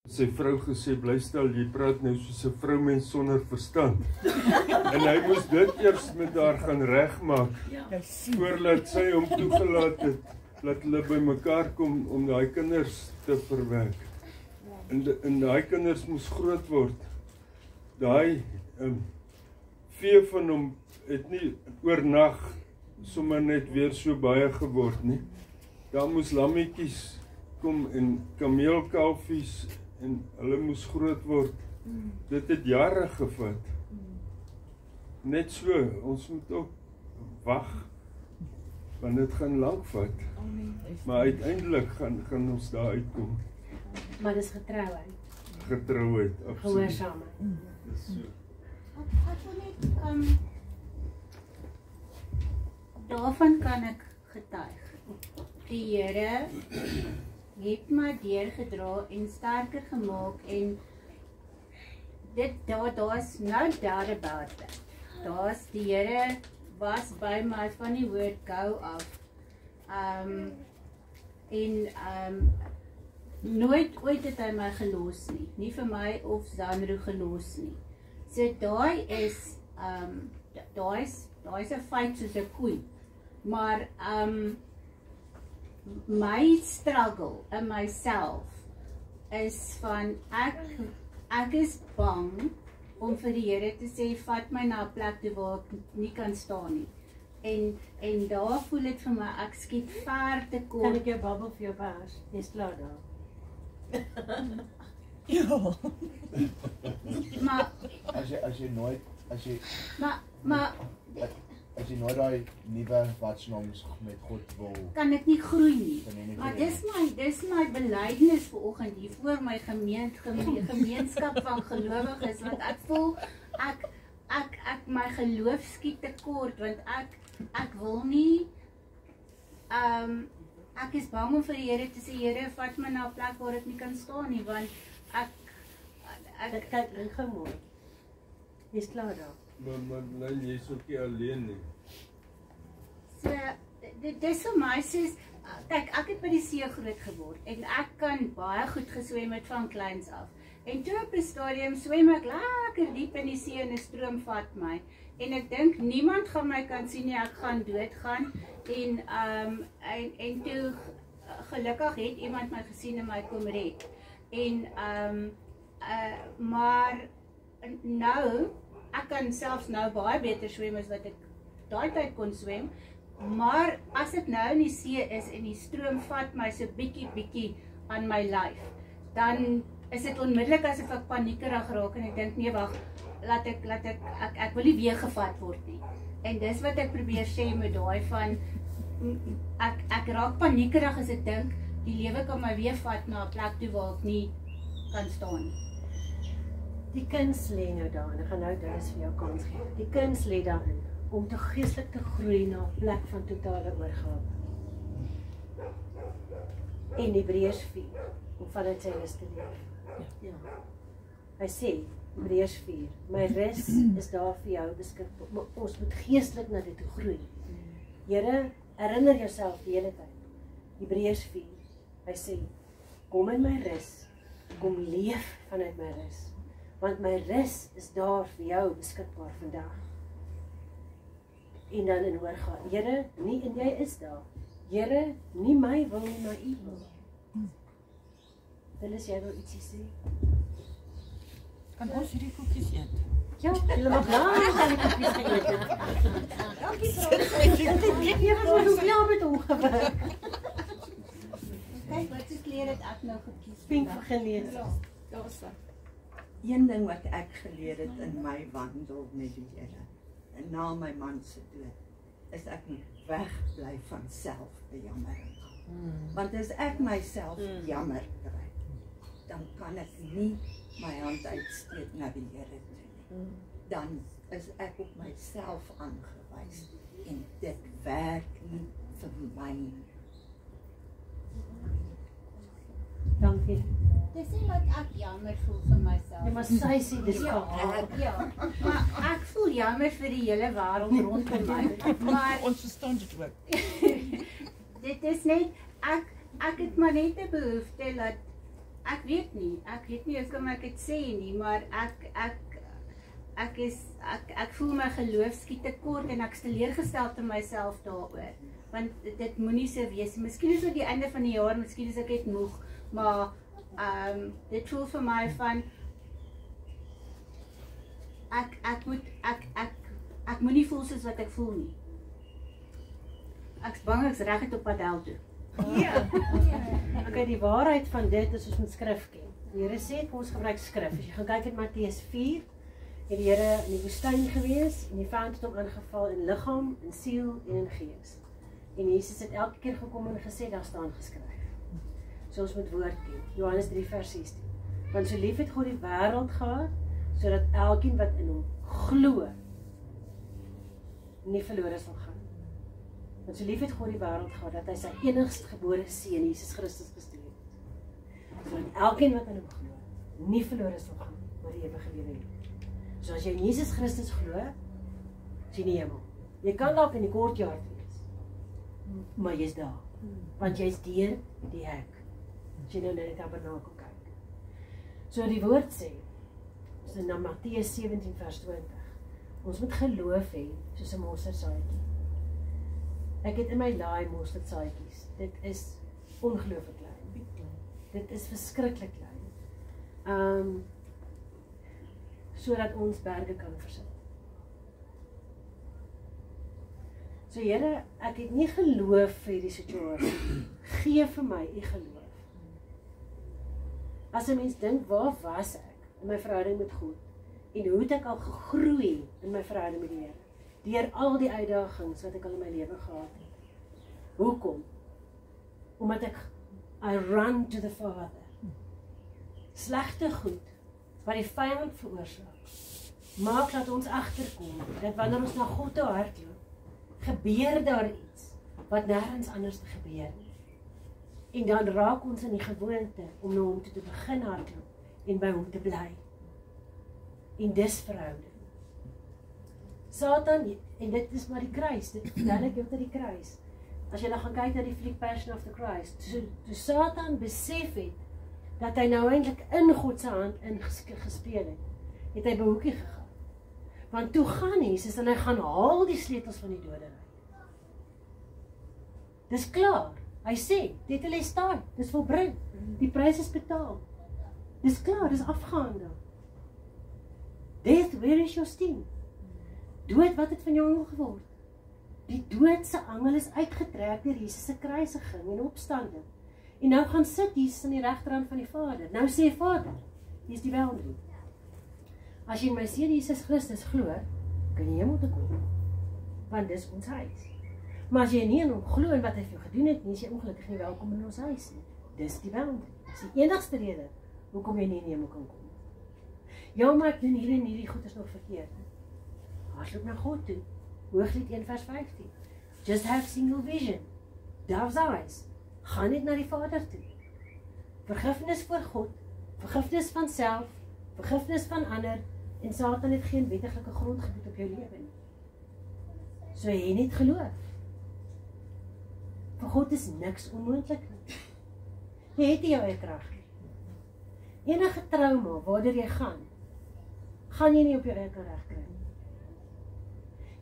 Sy vrou gesê, bly stil, jy praat nou soos 'n vroumens sonder verstand. En hy moes dit eers met haar gaan regmaak, voordat sy hom toegelaat het, dat hulle by mekaar kom om daai kinders te verwerk. En daai kinders moes groot word. Daai vee van hom het nie oornag sommer net weer so baie geword nie. Daar moes lammetjies kom en kameelkalfies en hulle moes groot word. Dit het jare gevat. Net so, ons moet ook wag, want dit gaan lank vat. Maar uiteindelik gaan ons daar uitkom. Maar dis getrouheid. Getrouheid, absoluut. Gehoorsame. Ek wil net daarvan kan ek getuig. Die Here het my deurgedra en sterker gemaak en daar's no doubt about it. Die Here was by my van die woord go af. Nooit ooit het hy my gelos nie. Nie vir my of Zanru gelos nie. So daai is 'n feit soos 'n koei. Maar my struggle in myself is van ek is bang om vir die Here te sê vat my na 'n plek toe waar ek nie kan staan nie. En daar voel dit vir my ek skiet ver te kort. Kan ek jou babbel vir jou pers? Jy's klaar daar. Ja. Maar as jy nooit daai nuwe watchnoms met God wil, kan ek nie groei nie. Maar dis my belydenis vanoggend hier voor my gemeenskap van gelowiges, want ek voel ek my geloof skiet te kort, want ek wil nie ek is bang om vir die Here te sê, Here, vat my na 'n plek waar ek nie kan staan nie, want Dit kan ingemooi. Jy's klaar daar. Maar jy's ook nie alleen nie. So, dis vir my soos, kyk, ek het by die see groot geword, en ek kan baie goed geswem het van kleins af. En toe op 'n stadium swem ek lekker diep in die see en 'n stroom vat my. En ek dink niemand gaan my kan sien nie, ek gaan doodgaan. En toe gelukkig het iemand my gesien en my kom red. Maar nou, ek kan selfs nou baie beter swem as wat ek daai tyd kon swem. Maar as ek nou in die see is en die stroom vat my so bietjie aan my lyf, dan is dit onmiddellik asof ek paniekerig raak en ek dink nee wag, laat ek wil nie weer gevat word nie. En dis wat ek probeer sê met daai van ek raak paniekerig as ek dink die lewe kan my weer vat na 'n plek toe waar ek nie kan staan nie. Die kuns lê nou daar en ek gaan nou dit vir jou kans gee. Die kuns lê daarin om te geestelik te groei na 'n plek van totale oorgawe. En Hebreërs 4 om vanuit sy rus te leef. Ja. Hy sê Hebreërs 4, my rus is daar vir jou beskikbaar. Maar ons moet geestelik na dit toe groei. Here, herinner jouself die hele tyd. Hebreërs 4. Hy sê, kom in my rus, kom leef vanuit my rus. Want my rus is daar vir jou beskikbaar vandag. En dan in hoor gaan, Here, nie en jy is daar. Here, nie my wil nie, maar U wil. Willis, jy wil ietsie sê? Kan ons hierdie koekies eet? Ja, julle mag laat aan die koekies eet. Dankie vrou. Jy het so klaar met hom gewerk. Kyk, wat se klere het ek nou gekies? Pink gelees. Daar's hy. Een ding wat ek geleer het in my wandel met die Here, en na my man se dood, is ek moet wegbly van selfbejammering. Want as ek myself jammer kry, dan kan ek nie my hand uitsteek na die Here toe nie. Dan is ek op myself aangewys en dit werk nie vir my nie. Dankie. Dis nie wat ek jammer voel vir myself. Ja, maar sy sê dis kaal. Ja, maar ek voel jammer vir die hele wêreld rondom my. Maar ons verstaan dit ook. dit is net ek het maar net 'n behoefte Ek weet nie hoe kan ek dit sê nie, maar ek voel my geloof skiet tekort en ek is teleurgesteld in myself daaroor. Want dit moenie so wees. Miskien is dit die einde van die jaar, miskien is ek net moeg, maar dit voel vir my van ek moenie voel soos wat ek voel nie. Ek's bang ek's reg op pad hel toe. Ja. Okay, die waarheid van dit is ons moet skrif ken. Die Here sê kom ons gebruik skrif. As jy gaan kyk in Matteus 4, het die Here in die woestyn gewees en die vyand het hom aangeval in liggaam, in siel en in gees. En Jesus het elke keer gekom en gesê daar staan geskryf. So ons moet woord ken. Johannes 3 vers 16. Want so lief het God die wêreld gehad sodat elkeen wat in hom glo nie verlore sal gaan. Want so lief het God die wêreld gehad dat hy sy enigste gebore seun Jesus Christus gestuur het. Sodat elkeen wat in hom glo nie verlore sal gaan, maar die ewige lewe het. So as jy in Jesus Christus glo, is jy in die hemel. Jy kan dalk in die courtyard wees, maar jy's daar. Want jy's deur die hek. As jy nou na die tabernakel kyk. So die woord sê, ons in Matteus 17 vers 20, ons moet geloof hê soos 'n mosterdsaadjie. Ek het in my laai mosterdsaadjies. Dit is ongelooflik klein. Dit is verskriklik klein. Sodat ons berge kan versit. So Here, ek het nie geloof vir hierdie situasie. Gee vir my u geloof. As 'n mens dink, waar was ek in my verhouding met God? En hoe het ek al gegroei in my verhouding met die Here? Deur al die uitdagings wat ek al in my lewe gehad het. Hoekom? Omdat I run to the Father. Slegte goed wat die vyand veroorsaak, maak dat ons agterkom dat wanneer ons na God toe hardloop, gebeur daar iets wat nêrens anders te gebeur nie. En dan raak ons in die gewoonte om na hom toe te begin hardloop en by hom te bly. En dis verhouding. Satan, en dit is maar die kruis, dit vertel ek jou tot die kruis. As jy nou gaan kyk na die fliek Passion of the Christ, toe Satan besef het, dat hy nou eintlik in God se hand ingespeel het hy behoekie gegaan. Want toe gaan Jesus en hy gaan haal die sleutels van die doderyk. Dis klaar. Hy sê, dit is daar, dis volbring. Die prys is betaal. Dis klaar, dis afgehandel. Death, where is your sting? Dood, wat het van jou angel geword? Die doodse angel is uitgetrek deur Jesus se kruisiging en opstanding. En nou gaan sit Jesus aan die regterhand van die Vader. Nou sê Vader, hier is die boundary. As jy in my seun Jesus Christus glo, kan jy hemel toe kom. Want dis ons huis. Maar as jy nie in hom glo en wat hy vir jou gedoen het, nie is jy ongelukkig nie welkom in ons huis nie. Dis die boundary. Dis die enigste rede hoekom jy nie in die hemel kan kom. Ja, maar ek doen hier en hierdie goed is nog verkeerd. Hardloop na God toe. Hooglied 1 vers 15. Just have single vision. Dove's eyes. Gaan net na die Vader toe. Vergifnis voor God, vergifnis van self, vergifnis van ander, en Satan het geen wettiglike grondgebied op jou lewe nie. So jy net geloof. Vir God is niks onmoontlik nie. Jy het nie jou eie krag nie. Enige trauma, waardoor jy gaan jy nie op jou eie kan regkry nie.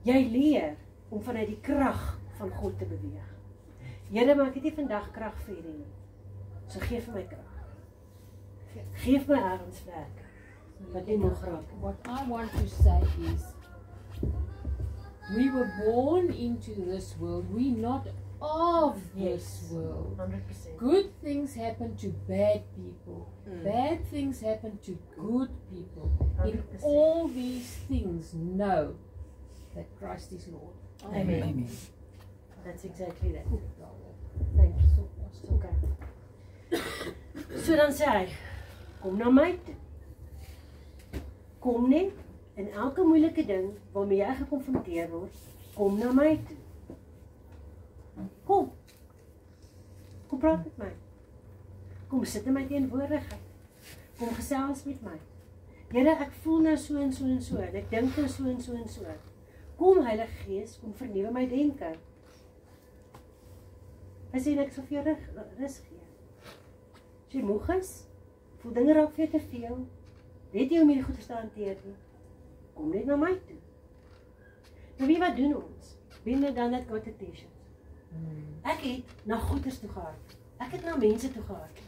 Jy leer om vanuit die krag van God te beweeg. Here, maar ek het nie vandag krag vir hierdie nie. So geef my krag. Geef my armswerk. Wat jy nog raak. What I want to say is, we were born into this world. We're not of this world. 100%. Good things happen to bad people. Bad things happen to good people. In 100%. all these things, know that Christ is Lord. Amen. Amen. That's exactly that. Thank you so much. Okay. So dan sê hy, kom na my toe. Kom net in elke moeilike ding waarmee jy gekonfronteer word, kom na my toe. Kom. Kom praat met my. Kom sit in my teenwoordigheid. Kom gesels met my. Here, ek voel nou so en so en so, en ek dink nou so en so en so. Kom Heilige Gees, kom vernuwe my denke. Hy sê ek sal vir jou rus gee. As jy moeg is, voel dinge raak vir jou te veel, weet jy hoe om hierdie goeders te hanteer nie, kom net na my toe. Nou wie wat doen ons? Binne dan het got a t-shirt. Ek het na goeders toe gehard. Ek het na mense toe gehard.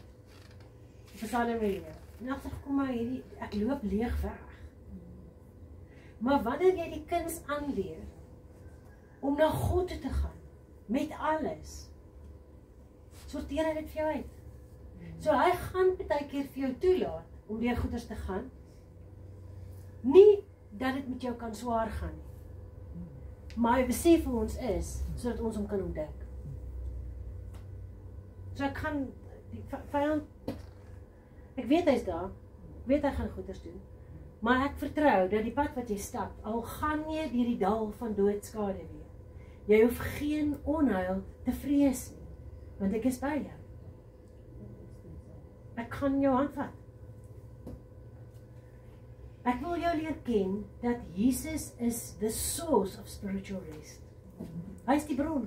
Verstaan jy weer? En ek sê, kom maar hierdie, ek loop leeg weg. Maar wanneer jy die kinders aanleer, om na God toe te gaan, met alles, sorteer hy dit vir jou uit. So hy gaan baie keer vir jou toelaat, om deur goeders te gaan, nie dat dit met jou kan swaar gaan nie. Maar hy besef vir ons is, sodat ons hom kan ontdek. So ek gaan, die vyand, ek weet hy's daar, ek weet hy gaan goeders doen, maar ek vertrou dat die pad wat jy stap, al gaan jy deur die dal van doodskade weer, jy hoef geen onheil te vrees nie, want ek is by jou. Ek kan jou handvat. Ek wil jou leer ken dat Jesus is the source of spiritual rest. Hy is die bron.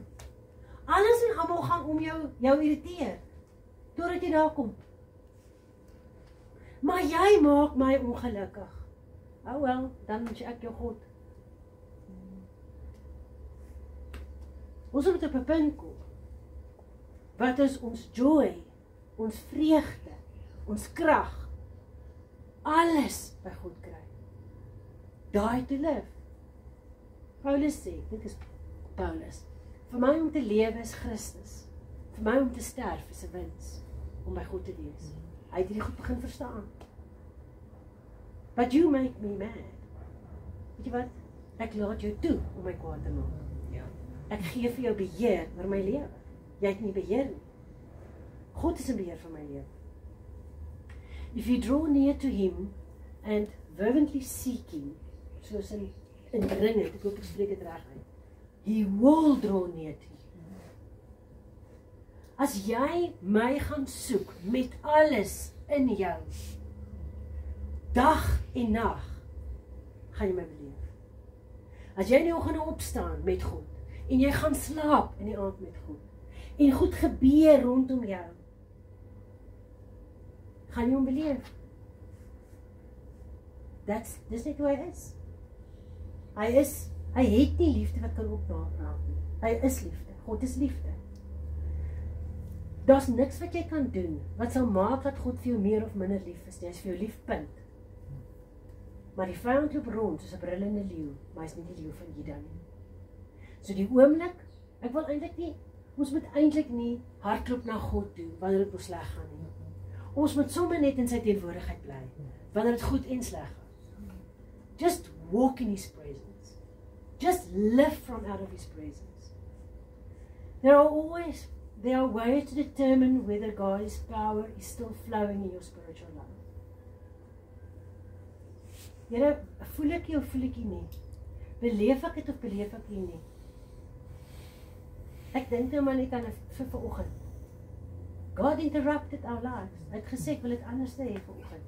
Alles en almal gaan om jou irriteer, totdat jy daar kom. Maar jy maak my ongelukkig. Oh wel, dan is ek jou God. Ons moet op 'n punt kom. Wat is ons joy, ons vreugde, ons krag, alles by God kry. Die to live. Paulus sê, dit is Paulus, vir my om te lewe is Christus, vir my om te sterf is 'n wins, om by God te wees. Hy het hierdie goed begin verstaan. But you make me mad. Weet jy wat? Ek laat jou toe om my kwaad te maak. Ek gee vir jou beheer oor my lewe. Jy het nie beheer nie. God is in beheer van my lewe. If you draw near to him and fervently seek him, soos in dringend, ek hoop ek spreek dit reg uit, he will draw near to you. As jy my gaan soek met alles in jou, dag en nag, gaan jy my beleef. As jy in die oggend opstaan met God, en jy gaan slaap in die aand met God, en goed gebeur rondom jou, gaan jy hom beleef. Dis net hoe hy is. Hy het nie liefde wat kan opdraak nie. Hy is liefde. God is liefde. Daar's niks wat jy kan doen, wat sal maak dat God vir jou meer of minder lief is. Hy is vir jou lief, punt. Maar die vyand loop rond soos 'n brullende leeu, maar hy is nie die leeu van Juda nie. So die oomblik, ek wil eintlik nie, ons moet eintlik nie hardloop na God toe, wanneer dit sleg gaan nie. Ons moet sommer net in sy teenwoordigheid bly, wanneer dit goed en sleg gaan. Just walk in his presence. Just live from out of his presence. There are ways to determine whether God's power is still flowing in your spiritual life. Here, voel ek jy of voel ek jy nie? Beleef ek het of beleef ek jy nie? Ek dink nou maar net aan vir vanoggend. God interrupted our lives. Hy het gesê, ek wil dit anders hê vanoggend.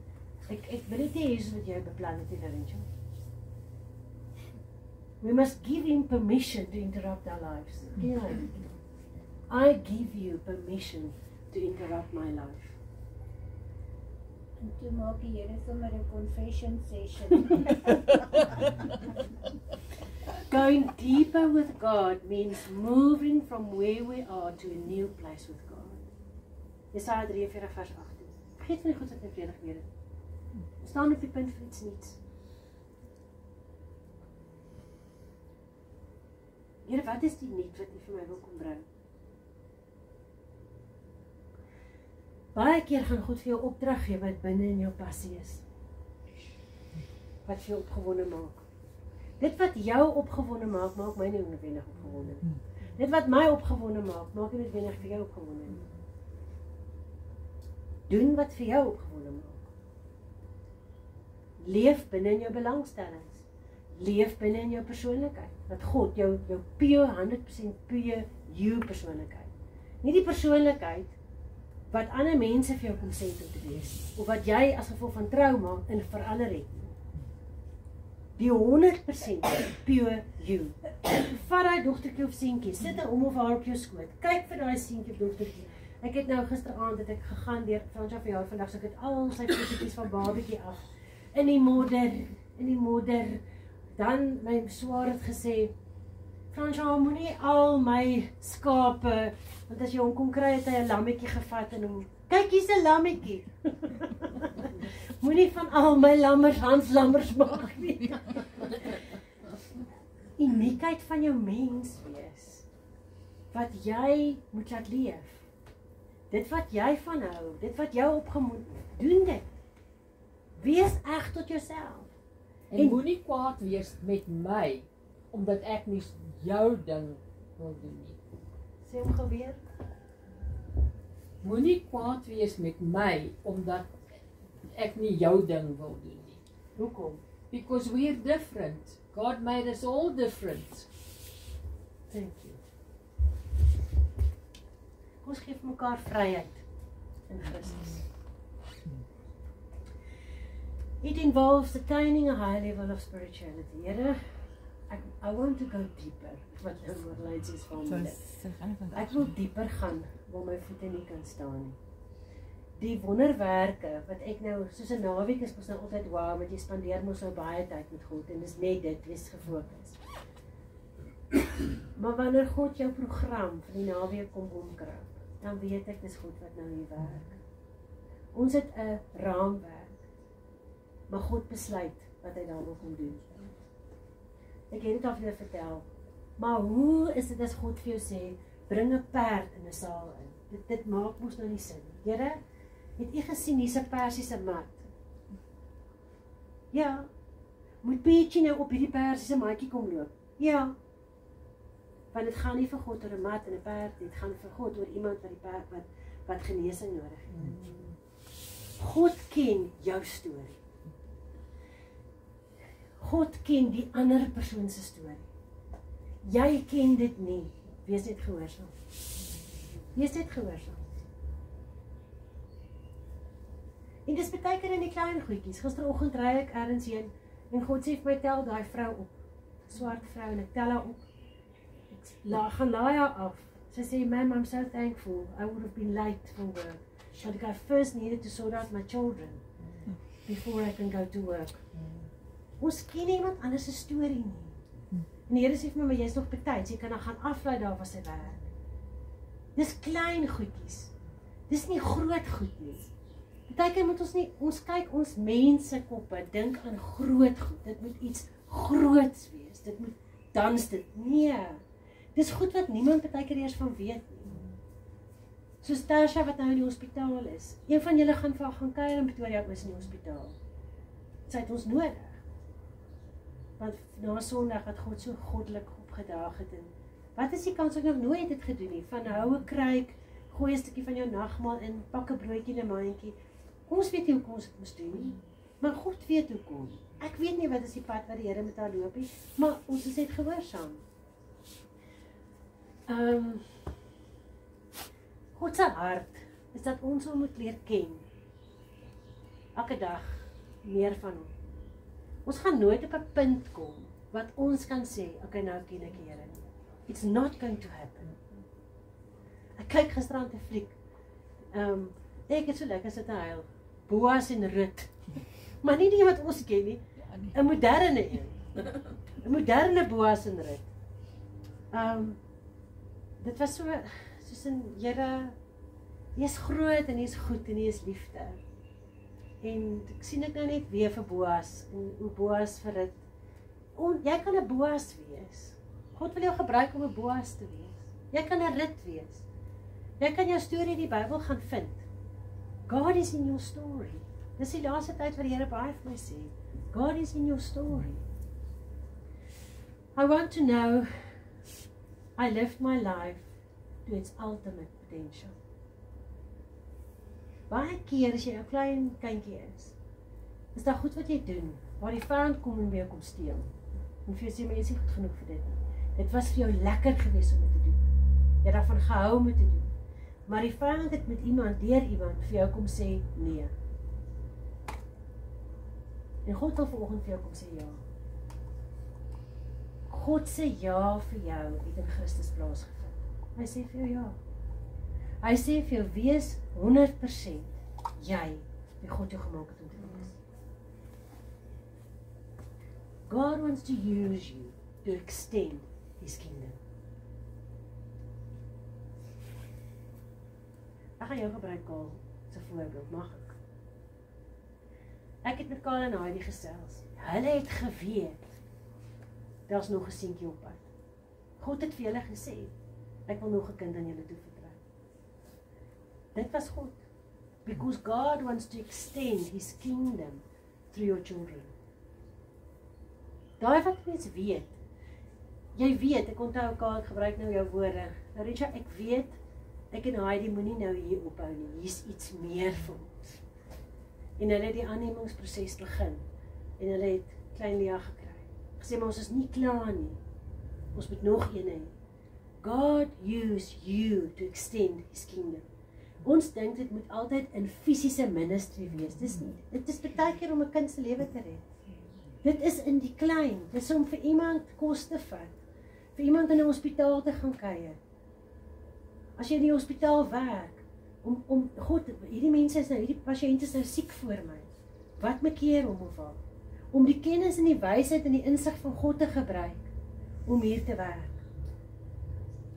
Ek wil dit hê soos wat jy beplan het in Lorenzo. We must give him permission to interrupt our lives. I give you permission to interrupt my life. En toe maak die Here sommer 'n confession session. Going deeper with God means moving from where we are to a new place with God. Jesaja 43 vers 18. Vergeet van die goed wat in vrede gebeur het. Ons staan op die punt vir iets niets. Here, wat is die niet wat U vir my wil kom bring? Baie keer gaan God vir jou opdrag gee wat binne in jou passie is. Wat vir jou opgewonde maak. Dit wat jou opgewonde maak, maak my nie noodwendig opgewonde. Dit wat my opgewonde maak, maak nie noodwendig vir jou opgewonde. Doen wat vir jou opgewonde maak. Leef binne in jou belangstellings. Leef binne in jou persoonlikheid. Dat God jou pure, 100% pure you persoonlikheid. Nie die persoonlikheid wat ander mense vir jou kom sê om te wees, of wat jy as gevolg van trauma in verander het. Die 100% pure you. Vat daai dogtertjie of seentjie, sit hom of haar op jou skoot. Kyk vir daai seentjie of dogtertjie. Ek het nou gisteraand het ek gegaan deur Fransja verjaar vandag, so ek het al sy fotootjies van babatjie af. In die modder. Dan my swaar het gesê, Fransja, moenie al my skape, want as jy hom kom kry, het hy 'n lammetjie gevat en hom, kyk hier's 'n lammetjie. Moenie van al my lammers Hanslammers maak nie. Uniekheid van jou mens wees, wat jy moet laat leef. Dit wat jy van hou, dit wat jou opgemoed, doen dit. Wees eg tot jouself. En moenie kwaad wees met my, omdat ek nie jou ding wil doen nie. Sê hom geweer. Moenie kwaad wees met my, omdat ek nie jou ding wil doen nie. Hoekom? Because we're different. God made us all different. Thank you. Ons gee vir mekaar vryheid in Christus. It involves attaining a high level of spirituality. Here, I want to go deeper. Wat nou Marlijn is van dit. Ek wil dieper gaan, waar my voete nie kan staan nie. Die wonderwerke, wat ek nou, soos 'n naweek is, mos nou altyd wow, want jy spandeer mos nou baie tyd met God, en dis net dit, wees gefokus. Maar wanneer God jou program vir die naweek kom omkrap, dan weet ek, dis God wat nou hier werk. Ons het 'n raamwerk, maar God besluit wat hy daar wil kom doen. Ek het dit al vir jou vertel, maar hoe is dit as God vir jou sê, bring 'n perd in 'n saal in? Dit maak mos nou nie sin. Here, het u gesien hier's 'n persiese mat? Ja. Moet Pietjie nou op hierdie persiese matjie kom loop? Ja. Want dit gaan nie vir God oor 'n mat en 'n perd, dit gaan vir God oor iemand wat die perd wat genesing nodig het. God ken jou storie. God ken die ander persoon se storie. Jy ken dit nie. Wees net gehoorsaam. Wees net gehoorsaam. En dis baie keer in die klein goedjies. Gisteroggend ry ek ergens heen en God sê vir my, tel daai vrou op. Swart vrou, en ek tel haar op. Ek gaan laai haar af. Sy sê, ma'am, I'm so thankful. I would have been late for work. But I first needed to sort out my children before I can go to work. Ons ken iemand anders se storie nie. En die Here sê vir my, maar jy's nog betyds, jy kan dan gaan aflaai daar waar sy werk. Dis klein goedjies. Dis nie groot goed nie. Partykeer moet ons nie, ons kyk ons mense koppe, dink aan groot goed. Dit moet iets groots wees. Dit moet dans dit. Nee. Dis goed wat niemand partykeer eers van weet nie. Soos Tasha wat nou in die hospitaal is. Een van julle gaan vir haar gaan kuier in Pretoria is in die hospitaal. Sy het ons nodig. Want na Sondag wat God so goddelik opgedaag het. En wat is die kans ek nog nooit dit gedoen nie? Van hou 'n kruik, gooi 'n stukkie van jou nagmaal in, pak 'n broodjie en 'n mandjie. Ons weet nie hoe ons dit moes doen nie. Maar God weet hoekom. Ek weet nie wat is die pad wat die Here met haar loop nie, maar ons is net gehoorsaam. God se hart is dat ons hom moet leer ken. Elke dag meer van hom. Ons gaan nooit op 'n punt kom wat ons kan sê, okay, nou ken ek die Here nie. It's not going to happen. Ek kyk gisterand 'n fliek. Ek het so lekker sit te huil. Boas en Rut. Maar nie die wat ons ken nie. 'n moderne een. 'n moderne Boas en Rut. Dit was soos 'n Here, hy is groot en hy is goed en hy is liefde. En ek sien dit nou net weer vir Boas en hoe Boas vir Rut. Jy kan 'n Boas wees. God wil jou gebruik om 'n Boas te wees. Jy kan 'n Rut wees. Jy kan jou storie in die Bybel gaan vind. God is in your story. Dis die laaste tyd wat die Here baie vir my sê. God is in your story. I want to know I lived my life to its ultimate potential. Baie keer as jy 'n klein kindjie is daar goed wat jy doen, waar die vyand kom en weer kom steel. En vir jou sê, maar jy is nie goed genoeg vir dit nie. Dit was vir jou lekker gewees om dit te doen. Jy het daarvan gehou om dit te doen. Maar die vyand het met iemand, deur iemand, vir jou kom sê, nee. En God wil vanoggend vir jou kom sê ja. God sê ja vir jou, het in Christus plaasgevind. Hy sê vir jou ja. Hy sê vir jou, wees 100% jy, wie God jou gemaak het om te wees. God wants to use you to extend His kingdom. Ek gaan jou gebruik, Karl, as 'n voorbeeld, mag ek? Ek het met Karl en Heidi gesels. Hulle het geweet, daar's nog 'n seentjie op pad. God het vir julle gesê, ek wil nog 'n kind aan julle toevertrou. Dit was God. Because God wants to extend His kingdom through your children. Daai wat mens weet. Jy weet, ek onthou Karl gebruik nou jou woorde. Nou Richard, ek weet, ek en Heidi moenie nou hier ophou nie. Hier's iets meer vir ons. En hulle het die aannemingsproses begin. En hulle het klein Lia gekry. Gesê, maar ons is nie klaar nie. Ons moet nog een hê. God use you to extend His kingdom. Ons dink dit moet altyd in fisiese ministry wees. Dit is baie keer om 'n kind se lewe te red. Dit is in die klein. Dit is om vir iemand kos te vat. Vir iemand in 'n hospitaal te gaan kuier. As jy in die hospitaal werk, om God, hierdie mense is nou, hierdie pasiënte is nou siek voor my. Wat maak keer hom of haar? Om die kennis en die wysheid en die insig van God te gebruik om hier te werk.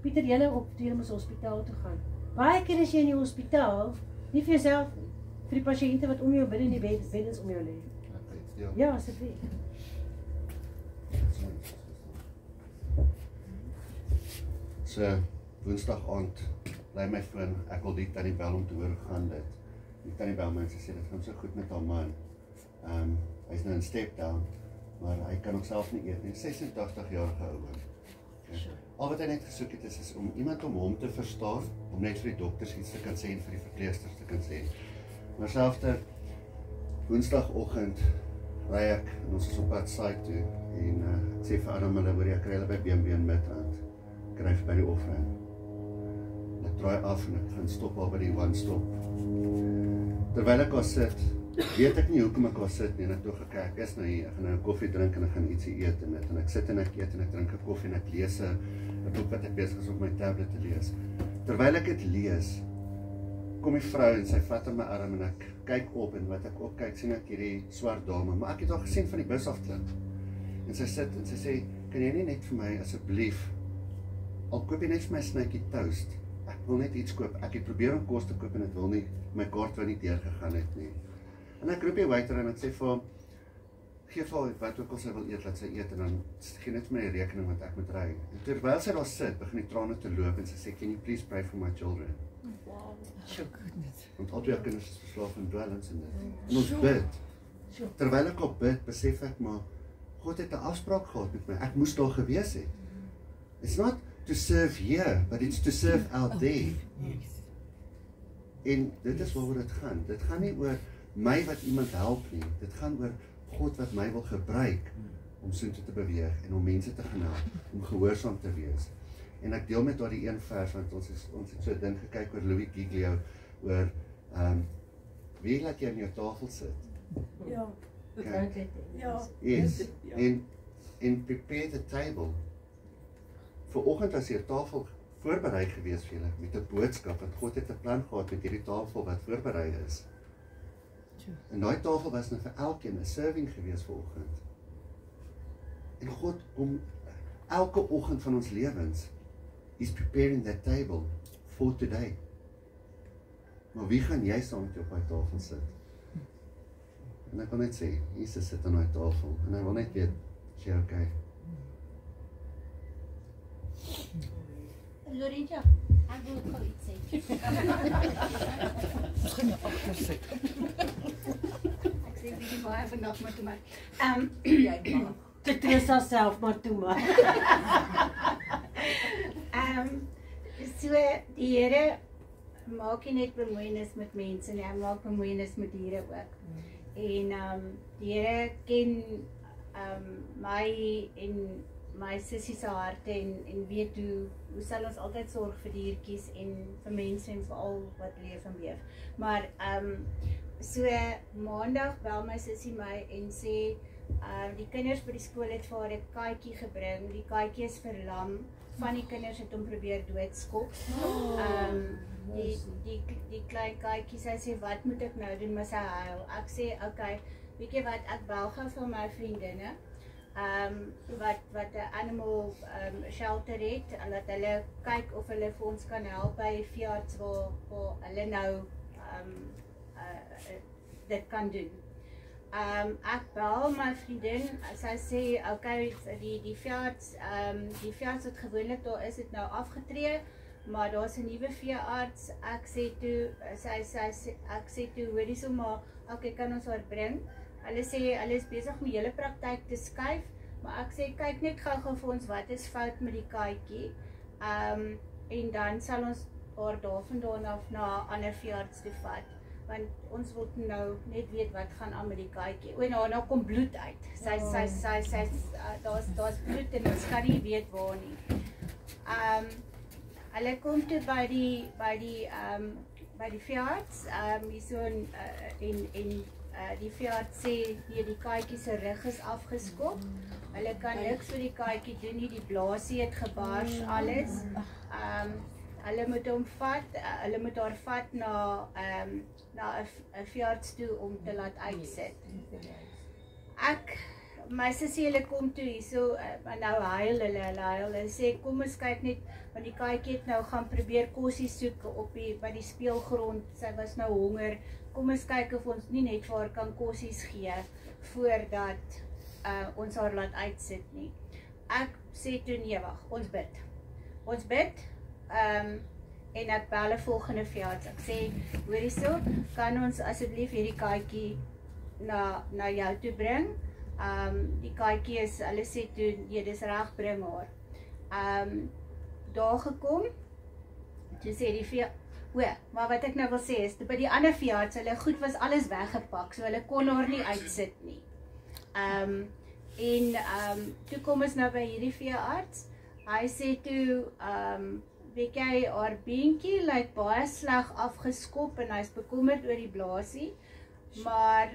Pieter, julle op toe jy moet hospitaal toe gaan. Baie keer is jy in die hospitaal, nie vir jouself nie, vir die pasiënte wat om jou binne in die beddens om jou lê. Ja, asseblief. So, Woensdag aand bly my foon, ek wil die tannie bel om te hoor gaan dit. Die tannie bel my en sy sê dit gaan so goed met haar man. Hy is nou in step down, maar hy kan nog self nie eet nie. 86-jarige ou man. Al wat hy net gesoek het is om iemand om hom te verstaan, om net vir die dokters iets te kan sê en vir die verpleegsters te kan sê. Maar selfde Woensdagoggend ry ek en ons is op pad site toe en ek sê vir Adam hulle hoor jy kry hulle by B&B in Midrand. Kry by die offering. Ek draai af en ek gaan stop al by die one stop. Terwyl ek daar sit, weet ek nie hoekom ek daar sit nie en ek toe gekyk, ek is nou hier, ek gaan nou 'n koffie drink en ek gaan ietsie eet en ek sit en ek eet en ek drink 'n koffie en ek lees 'n boek wat ek besig is op my tablet te lees. Terwyl ek dit lees, kom die vrou en sy vat aan my arm en ek kyk op en wat ek opkyk, sien ek hierdie swart dame, maar ek het haar gesien van die bus af klim. En sy sit en sy sê, kan jy nie net vir my asseblief, al koop jy net vir my 'n snytjie toast, ek wil net iets koop, ek het probeer om kos te koop en dit wil nie, my kaart wou nie deurgegaan het nie. En ek roep die waiter en ek sê vir hom, gee vir haar wat ook al sy wil eet, laat sy eet en dan gee net vir my die rekening wat ek moet ry. En terwyl sy daar sit, begin die trane te loop en sy sê, can you please pray for my children? Wow. Want al twee kinders is verslaaf aan dwelms en dit. En ons bid. Terwyl ek op bid, besef ek maar, God het 'n afspraak gehad met my, ek moes daar gewees het. It's not to serve here, but it's to serve out there. En dit is waaroor dit gaan. Dit gaan nie oor my wat iemand help nie. Dit gaan oor God wat my wil gebruik om soontoe te beweeg en om mense te gaan help, om gehoorsaam te wees. En ek deel met haar die een vers, want ons het so 'n ding gekyk oor Louis Giglio, oor wie laat jy aan jou tafel sit? Ja. Okay. Ja. Yes. En prepare the table. Vanoggend was hier 'n tafel voorberei gewees vir julle met 'n boodskap want God het 'n plan gehad met hierdie tafel wat voorberei is. En daai tafel was nou vir elkeen 'n serving gewees vanoggend. En God kom elke oggend van ons lewens is preparing that table for today. Maar wie gaan jy saam met jou op daai tafel sit? En ek wil net sê, Jesus sit aan daai tafel en hy wil net weet, is jy okay? Lorenja, ek wil gou iets sê. Misschien je achter sit. Ek sê bietjie baie vandag maar toe maar. Jy mag. Dit is self maar toe maar. So die Here maak nie net bemoeienis met mense nie, hy maak bemoeienis met diere ook. En die Here ken my en my sussie se harte en weet hoe sal ons altyd sorg vir diertjies en vir mense en veral wat leef en beef. Maar so maandag bel my sussie my en sê die kinders by die skool het vir haar 'n katjie gebring. Die katjie is verlam. Van die kinders het hom probeer doodskop. die klein katjie, sy sê, wat moet ek nou doen, maar sy huil. Ek sê, okay, weet jy wat, ek bel gou vir my vriendinne, wat 'n animal shelter het, en dat hulle kyk of hulle vir ons kan help by veearts waar hulle nou dit kan doen. Ek bel my vriendin, sy sê, okay, die veearts wat gewoonlik daar is, het nou afgetree, maar daar is 'n nuwe veearts. Ek sê toe, hoor hierso maar, okay, kan ons haar bring? Hulle sê, hulle is besig om die hele praktyk te skuif, maar ek sê, kyk net gou vir ons, wat is fout met die katjie, en dan sal ons haar daarvandaan af na 'n ander veearts toe vat, want ons wil nou net weet wat gaan aan met die katjie. Nou kom bloed uit, daar's bloed en ons kan nie weet waar nie. Hulle kom toe by die veearts, hierso en die veearts sê, die katjie se rug is afgeskop. Hulle kan niks vir die katjie doen nie, die blaasie het gebars, alles. Hulle moet haar vat na 'n veearts toe om te laat uitsit. My sussie, hulle kom toe hierso, nou huil hulle sê, kom ons kyk net, want die katjie het nou gaan probeer kosie soek by die speelgrond, sy was nou honger, kom ons kyk of ons nie net vir haar kan kosies gee, voordat ons haar laat uitsit nie. Ek sê toe, nee wag, ons bid, en ek bel 'n volgende veearts, ek sê, hoor hierso, kan ons asseblief hierdie katjie na jou toe bring? Die katjie is, hulle sê toe, nee, dis reg, bring haar. Daar gekom, toe sê die veearts, maar wat ek nou wil sê is, by die ander veearts, hulle goed was alles weggepak, so hulle kon haar nie uitsit nie. Toe kom ons nou by hierdie veearts, hy sê toe, weet jy, haar beentjie lyk baie sleg afgeskop en hy's bekommerd oor die blaasie, maar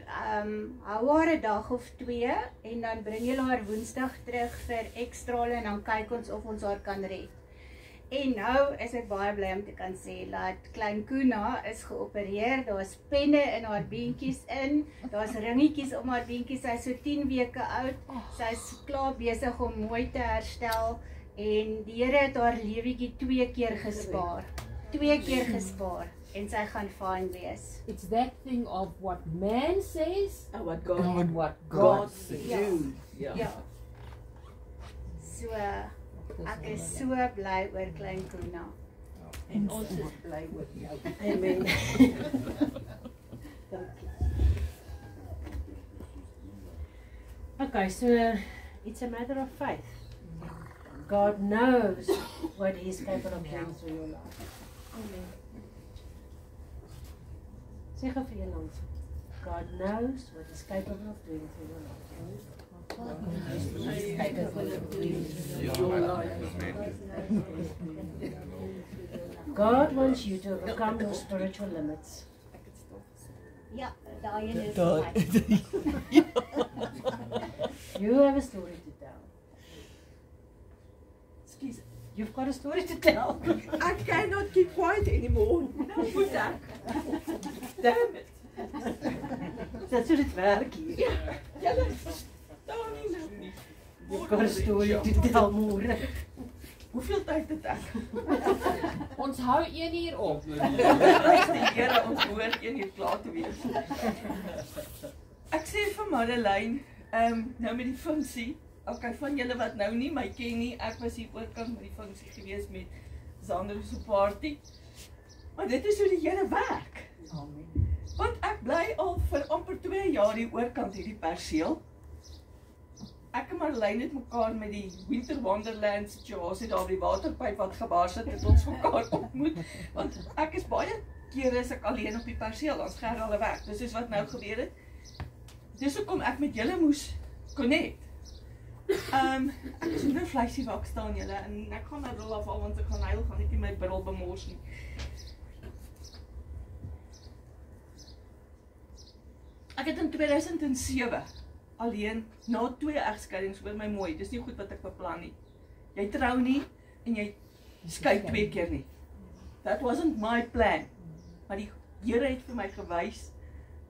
hou haar 'n dag of 2 en dan bring jy haar Woensdag terug vir ekstrale en dan kyk ons of ons haar kan red. En nou is ek baie bly om te kan sê dat klein Kuna is geopereer, daar's penne in haar beentjies in, daar's ringetjies om haar beentjies, sy is so 10 weke oud, sy is klaar besig om mooi te herstel, en die Here het haar lewetjie 2 keer gespaar. 2 keer gespaar. En sy gaan fyn wees. It's that thing of what man says And what and what God says. Ja. So, ek is so bly oor klein Kuna. En ons is bly oor jou. Amen. Dankie. Okay, so it's a matter of faith. God knows what He's capable of doing through your life. Amen. Sê gou vir jou langs. God knows what He's capable of doing through your life. God knows what He's capable of doing through your life. God wants you to overcome your spiritual limits. Ja, daai is right. You have a story to tell. Excuse, You've got a story to tell. I cannot keep quiet anymore. Nou moet ek. Damn it. That's hoe dit werk hier. Julle verstaan nie nou nie. You've got a story to tell môre. Hoeveel tyd het ek? Ons hou 1 uur op. Prys die Here, ons hoor 1 uur klaar te wees. Ek sê vir Madeleine, nou met die funksie, okay, van julle wat nou nie my ken nie, ek was hier oorkant met die funksie gewees met Sander se party. Maar dit is hoe die Here werk. Amen. Want ek bly al vir amper 2 jaar hier oorkant hierdie perseel. Ek en Marlene het mekaar met die Winter Wonderland situasie daar by die waterpyp wat gebars het ons mekaar ontmoet. Want ek is baie kere as ek alleen op die perseel, ons gaan alle weg. Dis is wat nou gebeur het. Dis hoekom ek met julle moes connect. Ek is nou vleisie waar ek staan julle en ek gaan my bril afhaal want ek gaan huil, gaan ek nie my bril bemors nie. Ek het in 2007 alleen na 2 egskeidings, hoor my mooi, dis nie goed wat ek beplan nie. Jy trou nie en jy skei 2 keer nie. That wasn't my plan. Maar die Here het vir my gewys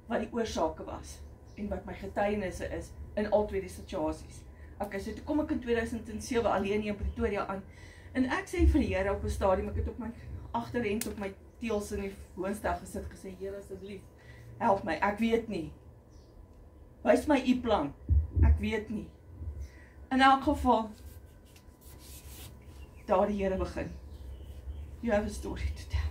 wat die oorsake was en wat my getuienisse is in al twee die situasies. Okay, so toe kom ek in 2007 alleen in Pretoria aan en ek sê vir die Here op 'n stadium, ek het op my agterend op my teels in die woonstel gesit gesê, Here asseblief, help my, ek weet nie. Wys my u plan. Ek weet nie. In elk geval, daar die Here begin. You have a story to tell.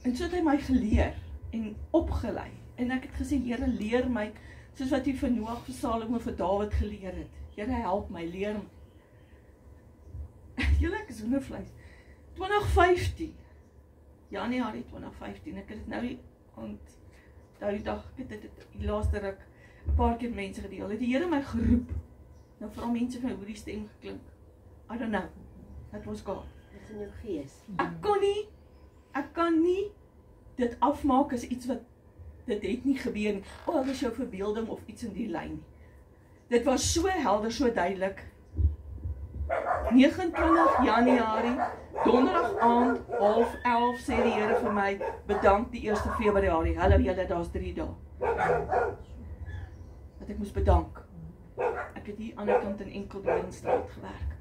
En so het hy my geleer en opgelei. En ek het gesê, Here, leer my, soos wat hy vir Noag, vir Salomo, vir Dawid geleer het. Here, help my, leer my. Julle, ek is hoendervleis. 2015, Januarie 2015, ek het dit nou die dag, ek het dit die laaste ruk, 'n paar keer mense gedeel, het die Here my geroep. Nou vra mense vir my hoe die stem geklink. I don't know. That was God. Dit is in jou gees. Ek kan nie dit afmaak as iets wat, dit het nie gebeur nie. Dit was jou verbeelding of iets in die lyn nie. Dit was so helder, so duidelik. 29 Januarie, donderdag aand, 10:30, sê die Here vir my, bedank die 1 Februarie. Hallo julle, daar's 3 dae. Wat ek moes bedank. Ek het hier aan die kant in Enkeldoornstraat gewerk.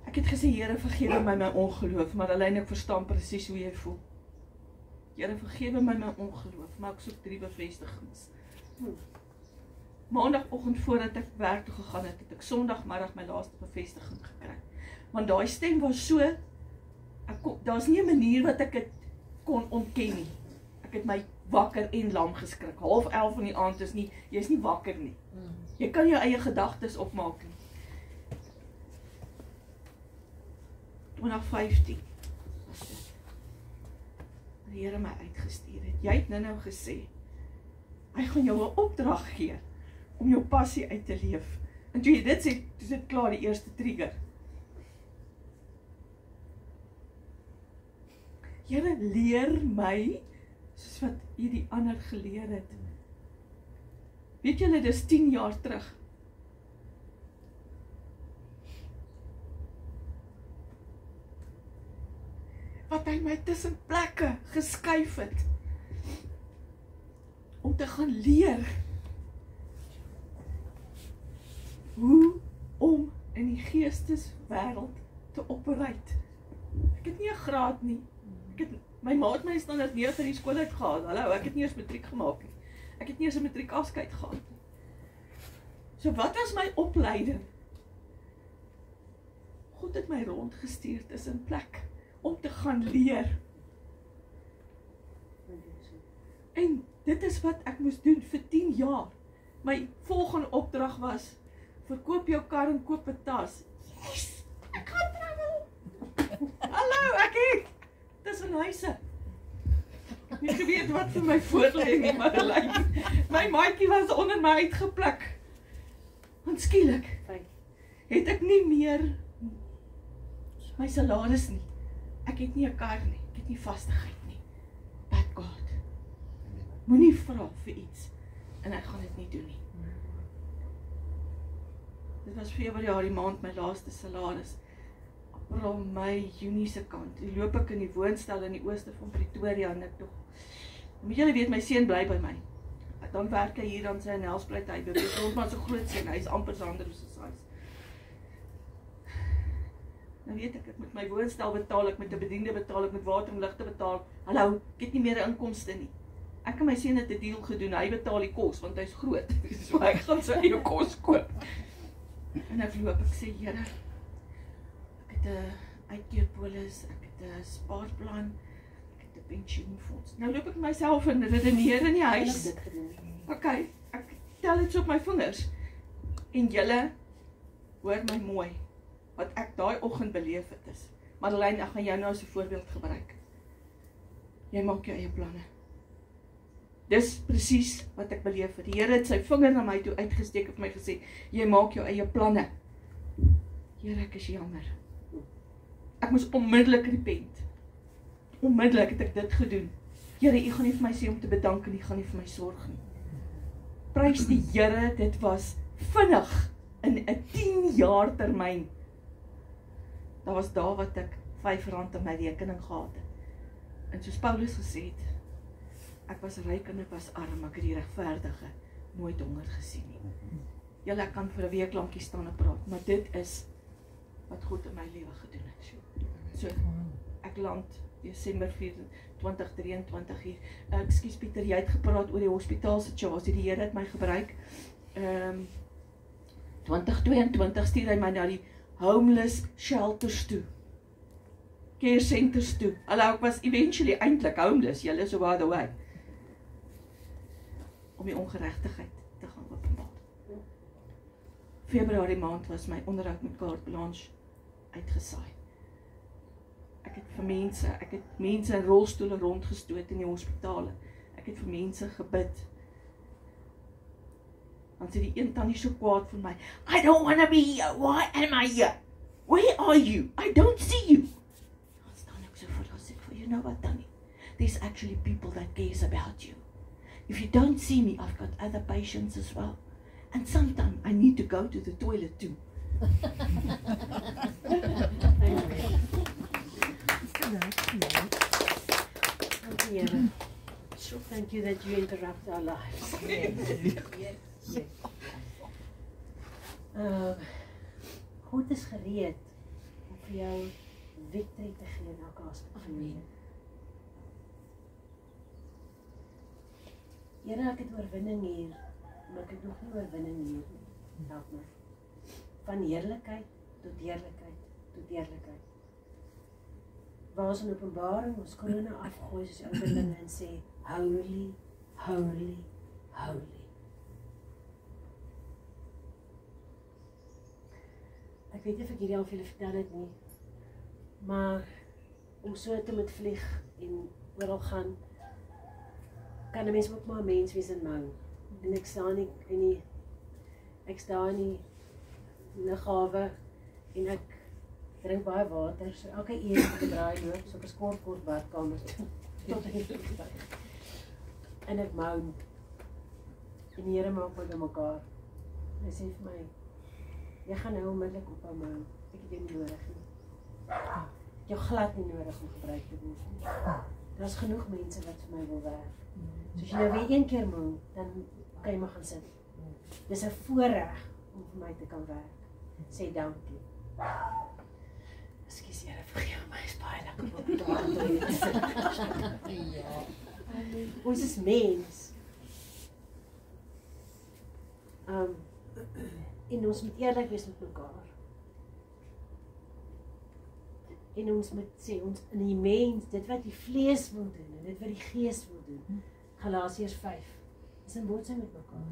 Ek het gesê, Here, vergewe my ongeloof, maar alleen ek verstaan presies hoe jy voel. Here, vergewe my ongeloof, maar ek soek 3 bevestigings. Maandagoggend voordat ek werk toe gegaan het, het ek Sondagmiddag my laaste bevestiging gekry. Want daai stem was so, daar's nie 'n manier wat ek dit kon ontken nie. Ek het my wakker en lam geskrik. 10:30 in die aand is nie, jy's nie wakker nie. Jy kan jou eie gedagtes opmaak nie. 2015 was dit. Die Here my uitgestuur het. Jy het nou gesê, hy gaan jou 'n opdrag gee om jou passie uit te leef. En toe jy dit sê, toe is dit klaar die eerste trigger. Here, leer my soos wat jy die ander geleer het. Weet julle, dis 10 jaar terug. Wat hy my tussen plekke geskuif het om te gaan leer hoe om in die geesteswêreld te operate. Ek het nie 'n graad nie. My ma het my standaard 9 in die skool uit gehad. Hallo, ek het nie eens matriek gemaak nie. Ek het nie eens 'n matriek afskeid gehad nie. So wat was my opleiding? God het my rondgestuur tussen plek om te gaan leer. En dit is wat ek moes doen vir 10 jaar. My volgende opdrag was, verkoop jou kar en koop 'n tas. Yes! Ek gaan travel! Hallo, ek het tussen huise. Nie geweet wat vir my voorlê nie, maar my maatjie was onder my uitgepluk. Want skielik het ek nie meer my salaris nie. Ek het nie 'n kar nie, ek het nie vastigheid nie. But God, moenie vra vir iets en ek gaan dit nie doen nie. Dit was Februarie maand my laaste salaris. April, Mei, Junie se kant. Die loop ek in die woonstel in die ooste van Pretoria en ek tog. Moet julle weet, my seun bly by my. Dan werk hy hier aan sy Nelspruit, hy beweeg rond, maar so groot seun, hy is amper sander soos hy is. Nou weet ek moet my woonstel betaal, ek moet 'n bediende betaal, ek moet water en ligte betaal. Hallo, ek het nie meer 'n inkomste nie. Ek en my seun het 'n deal gedoen, hy betaal die kos, want hy's groot. So hy gaan sy eie kos koop. En ek loop, ek sê, Here, ek het 'n uitkeerpolis, ek het 'n spaarplan, ek het 'n pensioenfonds. Nou loop ek myself in redeneer in die huis. Okay, ek tel dit so op my vingers. En julle hoor my mooi, wat ek daai oggend beleef het is. Madeleine, ek gaan jou nou as 'n voorbeeld gebruik. Jy maak jou eie planne. Dis presies wat ek beleef het. Die Here het sy vinger na my toe uitgesteek en vir my gesê, jy maak jou eie planne. Here, ek is jammer. Ek moes onmiddellik repent. Onmiddellik het ek dit gedoen. Here, u gaan nie vir my sê om te bedank en u gaan nie vir my sorg nie. Prys die Here, dit was vinnig in 'n 10 jaar termyn. Daar was dae wat ek R5 in my rekening gehad het. En soos Paulus gesê het, ek was ryk en ek was arm, ek het die regverdige nooit honger gesien nie. Julle, ek kan vir 'n week lank hier staan en praat, maar dit is wat God in my lewe gedoen het. So ek land Desember 2023 hier. Ekskuus Pieter, jy het gepraat oor die hospitaalsituasie. Die Here het my gebruik. 2022 stuur hy my na die homeless shelters toe. Care centers toe. Hallo, ek was eventually eintlik homeless, julle, so by the way. Om die ongeregtigheid te gaan openbaar. Februarie maand was my onderhoud met Carte Blanche uitgesaai. Ek het mense in rolstoele rondgestoot in die hospitale. Ek het vir mense gebid. Dan sê die een tannie so kwaad vir my, I don't want to be here, why am I here? Where are you? I don't see you. Dan staan ek so voor, dan sê ek vir, you know what, tannie? There's actually people that cares about you. If you don't see me, I've got other patients as well. And sometimes I need to go to the toilet too. So thank you that you interrupt our lives. Yes. God is gereed om vir jou victory te gee in elke aspek van jou lewe. Here, ek het oorwinning hier, maar ek het nog nie oorwinning hier nie. Help my. Van heerlikheid tot heerlikheid tot heerlikheid. Waar ons in Openbaring ons korone afgooi soos ouderlinge en sê, holy, holy, holy. Ek weet nie of ek hierdie al vir julle vertel het nie, maar om so te moet vlieg en oral gaan, kan 'n mens ook maar 'n mens wees in mou. En ek staan in die lughawe en ek drink baie water, so elke uur moet ek draai loop, so ek is kort badkamer toe, tot in die vliegtuig. En ek mou, en die Here maak my by mekaar. Hy sê vir my, jy gaan nou onmiddellik ophou mou, ek het jou nie nodig nie. Ek het jou glad nie nodig om gebruik te word nie. Daar is genoeg mense wat vir my wil werk. So as jy nou weer een keer mou, dan kan jy maar gaan sit. Dis 'n voorreg om vir my te kan werk. Sê dankie. Ekskuus Here, vergewe my, is baie lekker om te sit. Ja. Ons is mens. En ons moet eerlik wees met mekaar. En ons moet sê, ons in die mens, dit wat die vlees wil doen, en dit wat die gees wil doen, Galasiërs 5, is in botsing met mekaar.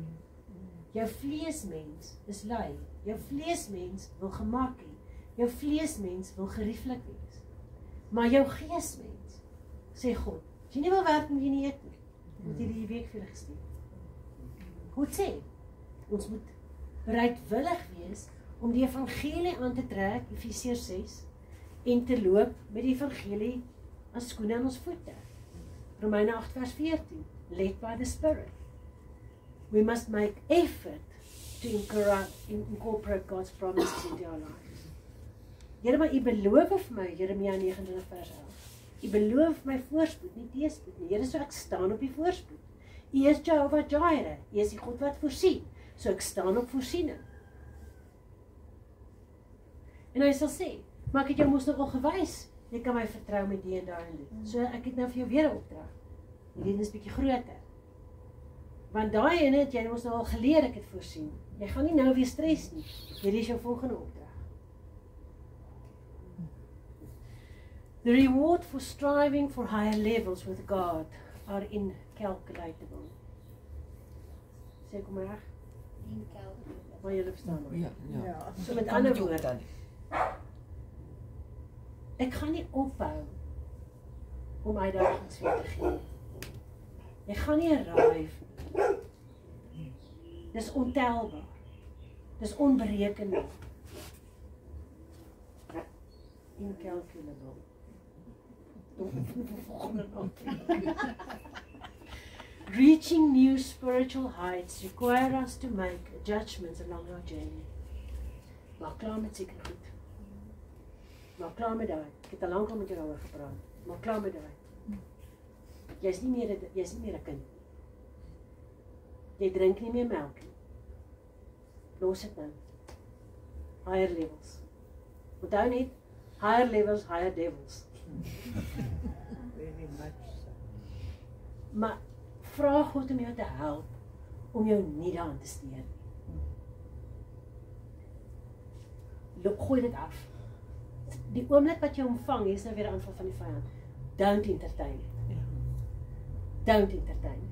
Jou vleesmens is lui, jou vleesmens wil gemak hê, jou vleesmens wil gerieflik wees. Maar jou geesmens, sê God, as jy nie wil werk, moet jy nie eet nie. Moet jy die week vir julle gestuur. God sê, ons moet bereidwillig wees om die evangelie aan te trek, Efesiërs 6, en te loop met die evangelie as skoene aan ons voete. Romeine 8 vers 14, led by the Spirit. We must make effort to incorporate God's promises into our lives. Here, maar u beloof vir my, Jeremia 29 vers 11, u beloof my voorspoed, nie teëspoed nie. Here, so ek staan op die voorspoed. U is Jehovah Jireh, u is die God wat voorsien, so ek staan op voorsiening. En hy sal sê, maar ek het jou mos nog al gewys, jy kan my vertrou met die en daar en dit. So ek het nou vir jou weer 'n opdrag. Hierdie is bietjie groter. Want daai ene het jy mos nou al geleer, ek het voorsien. Jy gaan nie nou weer stres nie. Hierdie is jou volgende opdrag. The reward for striving for higher levels with God are incalculable. Sê kom reg? Incalculable. Maar julle verstaan hom. Ja. So met ander woorde, ek gaan nie ophou om uitdagings vir te gee. Ek gaan nie arrive. Dis ontelbaar. Dis onberekenbaar. Incalculable. Reaching new spiritual heights require us to make judgments along our journey. Maar klaar met seker goed. Maar klaar met daai. Ek het al lank al met jou daaroor gepraat. Maar klaar met daai. Jy's nie meer 'n kind. Jy drink nie meer melk nie. Los dit nou. Higher levels. Onthou net, higher levels, higher devils. Very much so. Maar vra God om jou te help om jou nie daaraan te steur nie. Gooi dit af. Die oomblik wat jy ontvang, hier is nou weer 'n aanval van die vyand. Don't entertain it. Don't entertain it.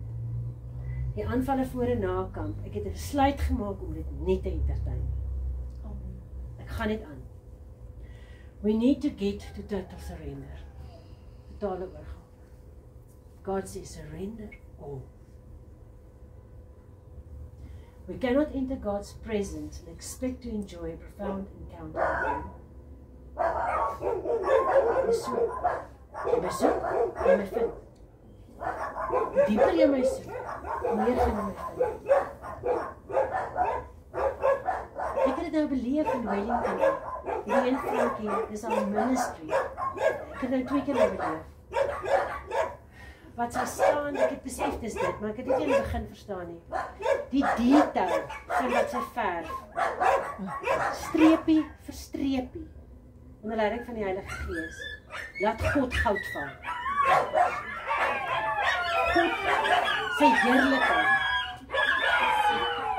Die aanvalle voor en na kamp, ek het 'n besluit gemaak om dit nie te entertain. Ek gaan dit aan. We need to get to total surrender. Totale oorgawe. God says surrender all. We cannot enter God's presence and expect to enjoy a profound encounter with Him. Dis so. Jy my soek, jy my vind. Dieper jy my soek, meer gaan jy my vind. Ek het dit nou beleef in Wellington. Die een vrouwtjie, dis al ministry. Ek het nou 2 keer nou beleef. Wat sy staan, ek het besef dis dit, maar ek het dit nie in die begin verstaan nie. Die detail van wat sy verf. Streepie vir streepie. Onder leiding van die Heilige Gees. Laat God goud val. God, sy heerlikheid.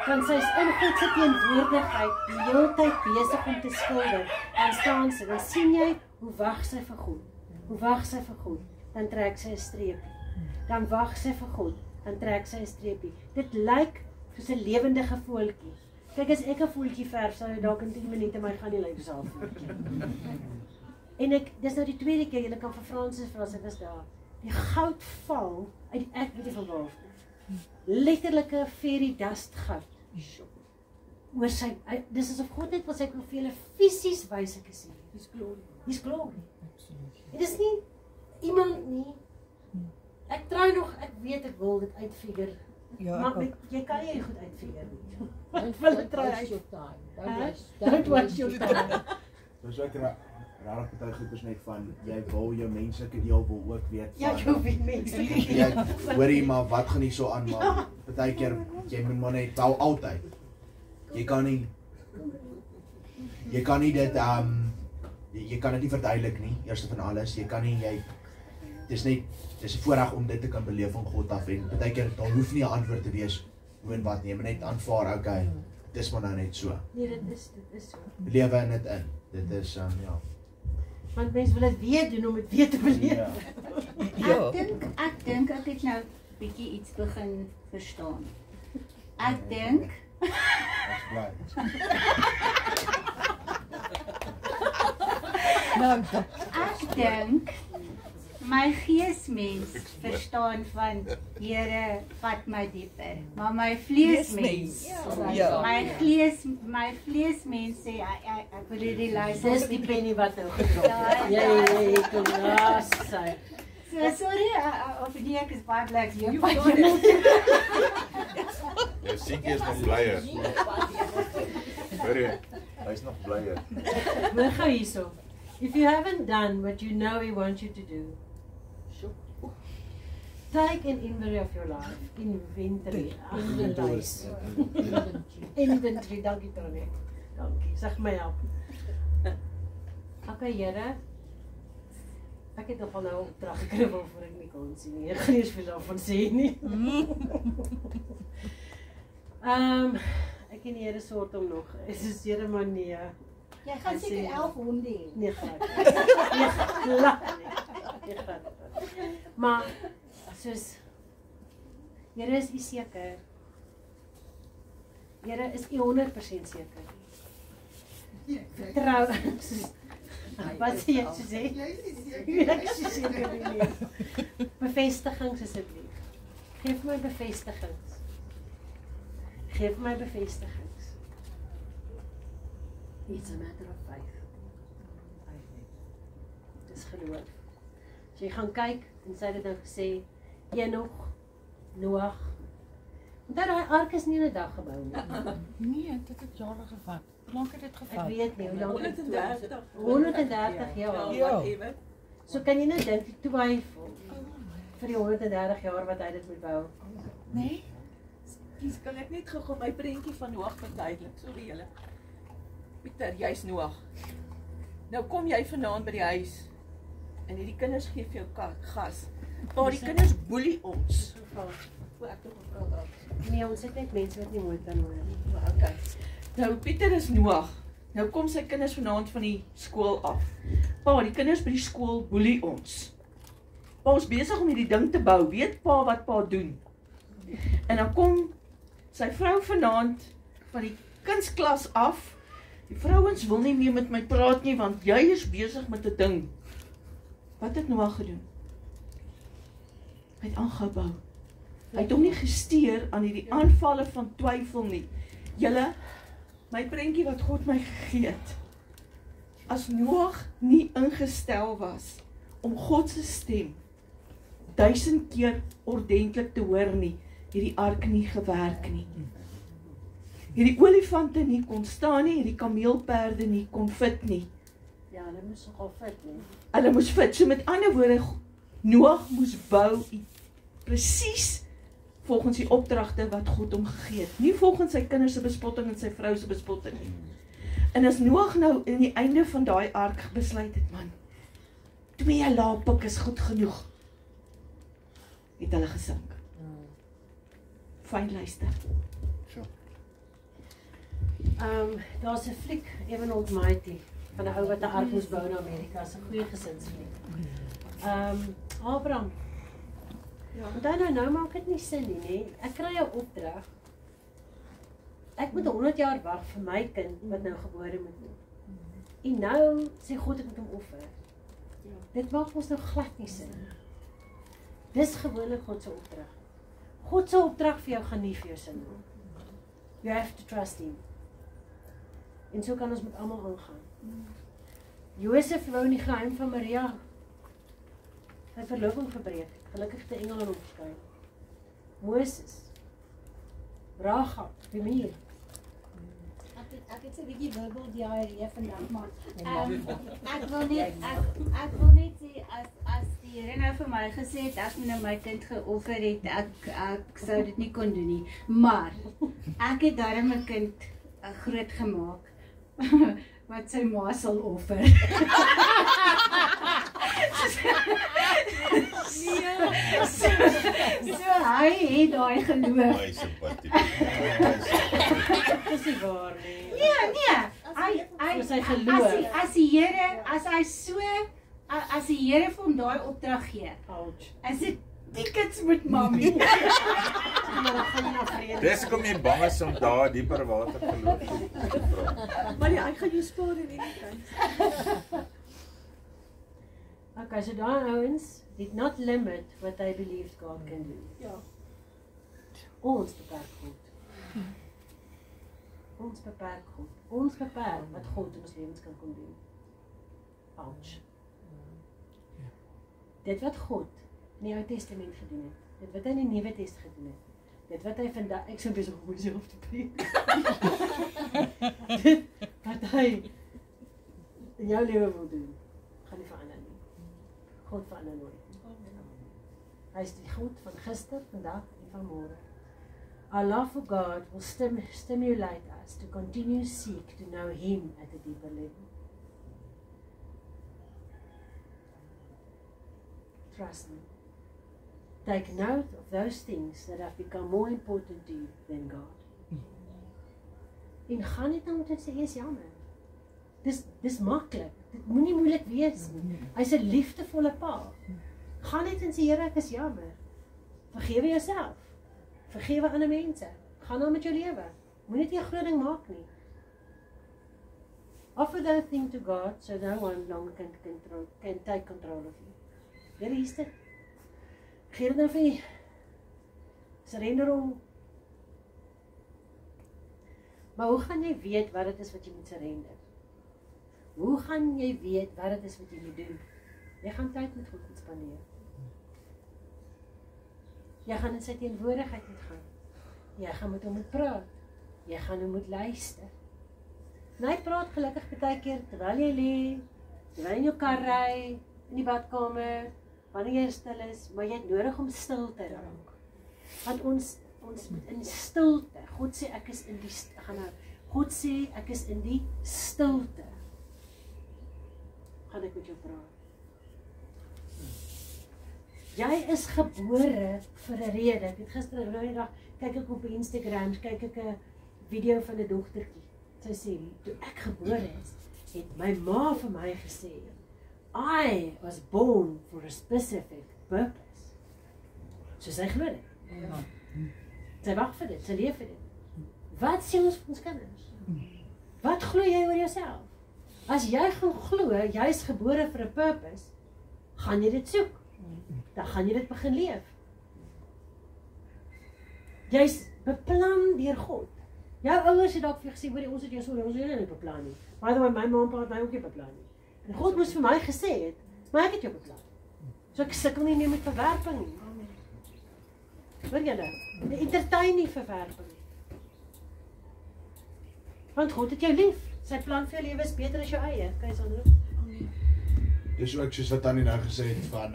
Want sy is in God se teenwoordigheid die hele tyd besig om te skilder. Dan staan sy, dan sien jy hoe wag sy vir God. Hoe wag sy vir God, dan trek sy 'n streepie. Dan wag sy vir God, dan trek sy 'n streepie. Dit lyk soos 'n lewendige voeltjie. Kyk, as ek 'n voeltjie verf, sou jy dalk in 10 minute my gaan nie lyk so 'n voeltjie. En dis nou die tweede keer, julle kan vir Fransis vra, sy was daar. Die goud val uit ek weet nie van waar. Letterlike fairy dust goud. Oor sy, dis asof God net wil sy kan vir julle fisies wys ek is hier. Dis glory. Dit is nie iemand nie. Ek try nog, ek weet ek wil dit uitfigure. Ja, maar jy kan nie goed uitfigure nie. Ek wil dit try uit your time. Don't waste your time. Dis ook rarig party goeders net van jy wil jou menslike deel wil ook weet van. Ja, jy weet menslike deel. Hoorie, maar wat gaan nie so aanmaak? Partykeer jy moet maar net hou altyd. Jy kan nie dit jy kan dit nie verduidelik nie, eerste van alles. Jy kan nie dis 'n voorreg om dit te kan beleef van God af en partykeer daar hoef nie 'n antwoord te wees hoe en wat nie, maar net aanvaar, okay. Dis maar nou net so. Nee, dit is so. Lewe in dit in. Dit is ja. Want mense wil dit weer doen om dit weer te beleef. Ja. Ek dink ek het nou bietjie iets begin verstaan. Ek dink bly. Ek dink my geesmens verstaan van Here vat my dieper, maar my vleesmens, my vleesmens sê ek wil hierdie luister. Dis die penny wat nou gedrop. Jy kom laas sy. So sorry, of nie ek is baie bly ek hier. Jou seentjie is nog blyer. Hoorie, hy's nog blyer. Hoor gou hierso. If you haven't done what you know He wants you to do, take an inventory of your life. Inventory. Inventory, dankie Tony. Dankie, zeg my help. Okay, Here. Ek het nogal nou opdrag gekry waarvoor ek nie kon sien nie. Ek gaan nie eens veel daarvan sê nie. Ek en die Here soort om nog. Is dit Here maar nee. Jy gaan seker 11 honde hê. Nee, glad. Nee, glad nie. Nee, glad. Maar soos Here is U seker. Here is U 100% seker. Vertrou. Wat sê jy sê? Ek is seker nie. Bevestigings asseblief. Geef my bevestigings. Geef my bevestigings. It's a matter of faith. Dis geloof. As jy gaan kyk en sy het nou gesê Enoch, Noag, Want daai ark is nie in 'n dag gebou nie. Nee, dit het jare gevat. Hoe lank het dit gevat? Ek weet nie hoe lank dit 130. 130 jaar. Ja. So kan jy nou dink die twyfel vir die 130 jaar wat hy dit moet bou. Nee. Dis kan ek net gou my prentjie van Noag verduidelik. Sorry julle. Pieter, jy's Noag. Nou kom jy vanaand by die huis en hierdie kinders gee vir jou gas. Maar die kinders boelie ons. Hoe ek het gepraat. Nee, ons het net mense wat nie mooi kan hoor nie. Maar okay. Nou Pieter is Noag. Nou kom sy kinders vanaand van die skool af. Pa, die kinders by die skool boelie ons. Pa is besig om hierdie ding te bou. Weet pa wat pa doen? En dan kom sy vrou vanaand van die kunstklas af. Die vrouens wil nie meer met my praat nie want jy is besig met 'n ding. Wat het Noag gedoen? Hy het aangebou. Hy het hom nie gesteer aan hierdie aanvalle van twyfel nie. Julle, my prentjie wat God my gegee het. As Noag nie ingestel was om God se stem 1000 keer ordentlik te hoor nie, hierdie ark nie gewerk nie. Hierdie olifante nie kon staan nie, hierdie kameelperde nie kon fit nie. Ja, hulle moes nogal fit nie. Hulle moes fit. So met ander woorde, Noag moes bou presies volgens die opdragte wat God hom gegee het. Nie volgens sy kinders se bespotting en sy vrou se bespotting nie. En as Noag nou in die einde van daai ark besluit het, man, 2 lapik is goed genoeg, het hulle gesink. Fyn luister. Daar's 'n fliek, Evan Almighty, van 'n ou wat 'n ark moes bou in Amerika, 'n goeie gesinsfliek. Abraham. Ja. Nou maak dit nie sin nie, nee. Ek kry 'n opdrag. Ek moet 100 jaar wag vir my kind wat nou gebore moet word. En nou sê God ek moet hom offer. Dit maak ons nou glad nie sin. Dis gewoonlik God se opdrag. God se opdrag vir jou gaan nie vir jou sin maak. You have to trust him. En so kan ons met almal aangaan. Josef wou in die geheim van Maria sy verloving verbreek. Gelukkig het 'n engel aan hom verskyn. Moses, Rahab, die muur. Ek het 'n bietjie verbal diarree vandag, maar ek wil net sê as die Here nou vir my gesê het ek moet nou my kind geoffer het, ek sou dit nie kon doen nie. Maar ek het darm 'n kind groot gemaak wat sy ma sal offer. So hy het daai geloof. My simpatie. Dis nie waar nie. Nee, Sy geloof. As die Here, as die Here vir hom daai opdrag gee. Ouch. Is dit tickets met mami? Dis kom jy bang is om daar dieper water te loop. Maar hy gaan jou spaar in die tyd. Okay, so daai ouens did not limit what they believed God can do. Ja. Ons beperk God. Ons beperk God. Ons beperk wat God in ons lewens kan kom doen. Ouch. Dit wat God in die Ou Testament gedoen het, dit wat hy in die Nuwe Testament gedoen het, dit wat hy vandag, ek sou besig om myself te preek. Dit wat hy in jou lewe wil doen, gaan nie verander nie. God verander nooit. Hy is die God van gister, vandag en van môre. Our love for God will stimulate us to continue seek to know Him at a deeper level. Trust me. Take note of those things that have become more important to you than God. En gaan nie dan met sê is jammer. Dis maklik. Dit moenie moeilik wees nie. Hy's 'n liefdevolle pa. Gaan net en sê Here, ek is jammer. Vergewe jouself. Vergewe ander mense. Gaan aan met jou lewe. Moenie dit 'n groot ding maak nie. Offer that thing to God so no one longer can take control of you. Here is dit. Gee dit nou vir jy. Surrender hom. Maar hoe gaan jy weet wat dit is wat jy moet surrender? Hoe gaan jy weet wat dit is wat jy moet doen? Jy gaan tyd met God moet spandeer. Jy gaan in sy teenwoordigheid moet gaan. Jy gaan met hom moet praat. Jy gaan hom moet luister. En hy praat gelukkig baie keer terwyl jy lê, terwyl jy in jou kar ry, in die badkamer, wanneer jy stil is, maar jy het nodig om stil te raak. Want ons moet in stilte. God sê ek is in die God sê ek is in die stilte. Gaan ek met jou praat. Jy is gebore vir 'n rede. Ek het gister nou die dag kyk ek op Instagram, kyk ek 'n video van 'n dogtertjie. Sy sê, toe ek gebore is, het my ma vir my gesê, I was born for a specific purpose. So sy glo dit. Sy wag vir dit, sy leef vir dit. Wat sê ons vir ons kinders? Wat glo jy oor jouself? As jy gaan glo, jy is gebore vir 'n purpose, gaan jy dit soek. Dan gaan jy dit begin leef. Jy's beplan deur God. Jou ouers het dalk vir jou gesê, hoor, ons het jou so, ons het jou nie beplan nie. By the way, my ma en pa het my ook nie beplan nie. En God moes vir my gesê het, maar ek het jou beplan. So ek sukkel nie meer met verwerping nie. Hoor julle? Entertain nie verwerping nie. Want God het jou lief. Sy plan vir jou lewe is beter as jou eie. Kyk Sandra. Dis ook soos wat Tannie nou gesê het van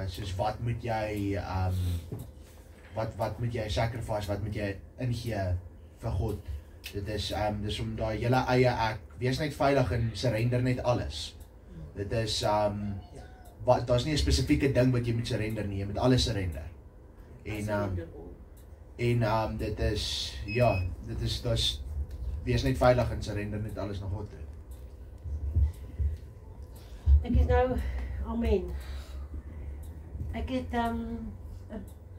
soos wat moet jy wat moet jy sacrifice, wat moet jy ingee vir God. Dit is dis om daai hele eie ek, wees net veilig en surrender net alles. Dit is daar's nie 'n spesifieke ding wat jy moet surrender nie, jy moet alles surrender. En dit is dis wees net veilig en surrender net alles na God toe. Ek is nou, amen. Ek het 'n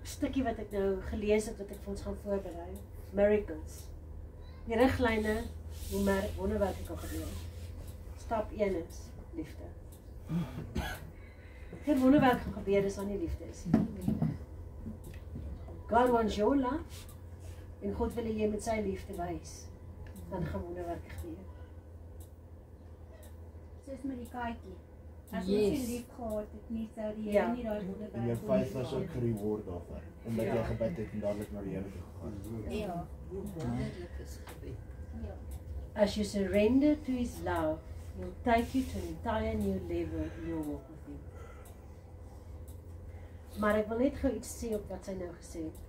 stukkie wat ek nou gelees het wat ek vir ons gaan voorberei. Miracles. Die riglyne hoe wonderwerke kan gebeur. Stap 1 is liefde. Geen wonderwerk kan gebeur as daar nie liefde is. God wants your love en God wil jy met sy liefde wys. Dan gaan wonderwerke gebeur. Soos met die katjie. As ons nie lief gehad het nie, sou die Here nie daai wonderwerk. En jou faith was ook gereward daarvoor, omdat jy gebid het en dadelik na die Here toe gegaan. Ja. Wonderlik is gebed. Ja. As you surrender to His love, He'll take you to an entire new level in your walk with Him. Maar ek wil net gou iets sê op wat sy nou gesê het.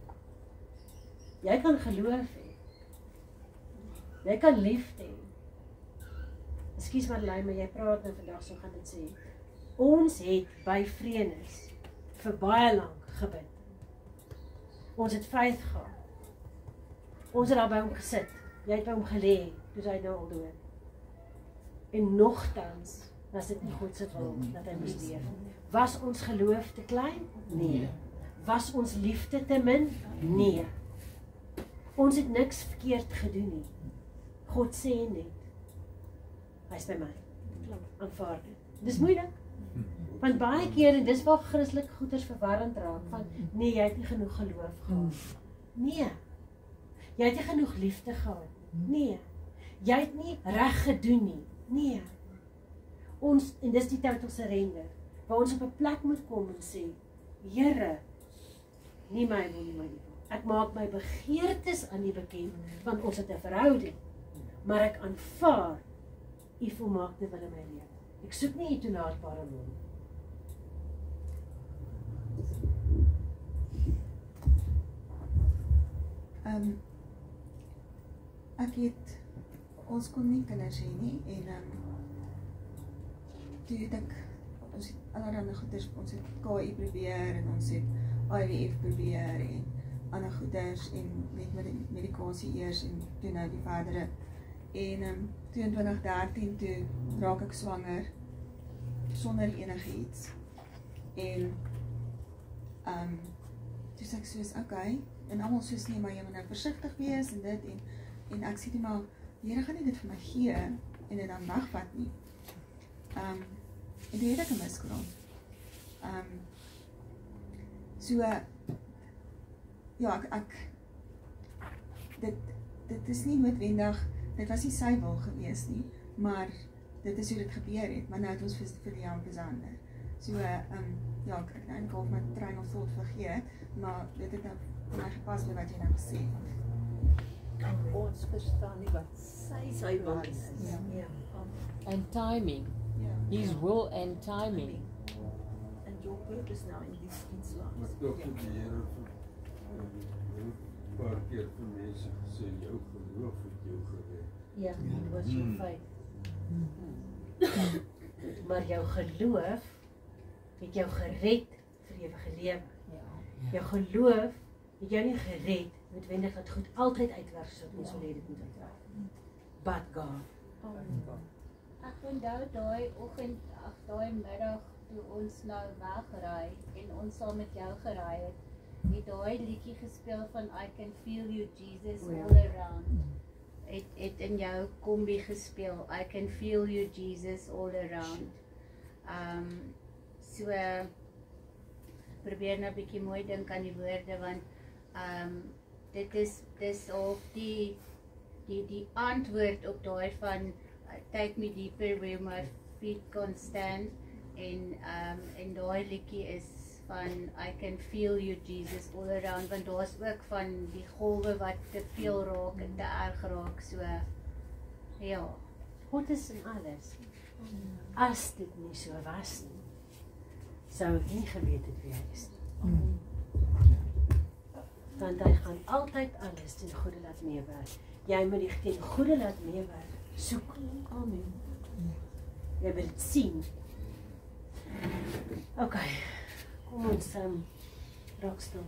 Jy kan geloof hê. Jy kan liefde hê. Ekskuus Marley, maar jy praat nou vandag, so gaan dit sê. Ons het by Vrenes vir baie lank gebid. Ons het faith gehad. Ons het daar by hom gesit. Jy het by hom gelê, toe hy nou al dood. En nogtans was dit nie God se wil dat hy moes leef. Was ons geloof te klein? Nee. Was ons liefde te min? Nee. Ons het niks verkeerd gedoen nie. God sê net, hy's by my. Aanvaar dit. Dis moeilik. Want baie keer, en dis waar Christelike goeders verwarrend raak, van nee, jy het nie genoeg geloof gehad. Nee. Jy het nie genoeg liefde gehad. Nee. Jy het nie reg gedoen nie. Nee. Ons, en dis die total surrender, waar ons op 'n plek moet kom en sê, Here, nie my wil nie, my liefde. Ek maak my begeertes aan U bekend, want ons het 'n verhouding. Maar ek aanvaar U volmaakte wil in my lewe. Ek soek nie U toelaatbare wil nie. Ek het, ons kon nie kinders hê nie, en toe het ek, ons het allerhande goeders, ons het KI probeer, en ons het IVF probeer, en ander goeders, en met medikasie eers, en toe nou die verdere, en toe in 2013, toe raak ek swanger, sonder enige iets, en toe sê ek soos, okay, en almal soos nie, maar jy moet nou versigtig wees, en dit, en ek sê die maar, die Here gaan nie dit vir my gee, en dit dan wegvat nie. En toe het ek 'n miskraam. So, ja, dit is nie noodwendig, dit was nie sy wil gewees nie, maar dit is hoe dit gebeur het, maar nou het ons vir die Jan verander. So, ja, ek het eintlik al my train of thought vergeet, maar dit het nou vir my gepas by wat jy nou gesê het. Ons verstaan nie wat sy wil is. Ja. And timing. His will and timing. And your purpose now in these lives. Maar toch het die Here paar keer vir mense gesê, jou geloof het jou gered. Ja, it was your faith. Maar jou geloof het jou gered vir ewige lewe. Jou geloof het jou nie gered noodwendig dat goed altyd uitwerk soos ons wil hê dit moet uitwerk. But God. Ek onthou daai oggend, daai middag toe ons nou wegry en ons saam met jou gery het daai liedjie gespeel van I Can Feel You Jesus All Around. Het in jou kombi gespeel. I Can Feel You Jesus All Around. So probeer nou 'n bietjie mooi dink aan die woorde want dit is of die antwoord op daai van take me deeper where my feet can stand en daai liedjie is van I Can Feel You Jesus All Around want daar's ook van die golwe wat te veel raak en te erg raak so ja. God is in alles. As dit nie so was nie, sou ek nie geweet het wie hy is nie. Want hy gaan altyd alles ten goeie laat meewerk. Jy moet die ten goeie laat meewerk. Soek. Amen. Jy wil dit sien. Okay. Kom ons raak stil.